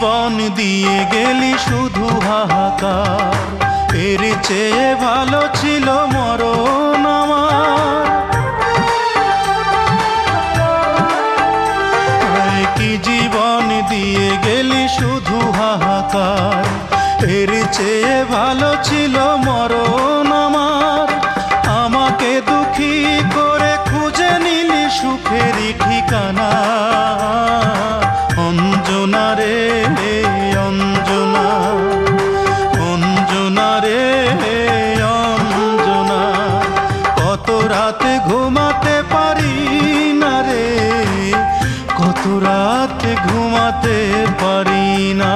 জীবন দিয়ে গেলি শুধু হাহাকার, এর চেয়ে ভালো ছিল মরণ আমার। কি জীবন দিয়ে গেলি শুধু হাহাকার, এর চেয়ে ভালো ছিল মরণ আমার। আমাকে দুঃখী করে খুঁজে নিলি সুখেরই ঠিকানা। অঞ্জনা রে অঞ্জনা, অঞ্জনা রে অঞ্জনা, কত রাতে ঘুমাতে পারি না রে, কত রাতে ঘুমাতে পারি না।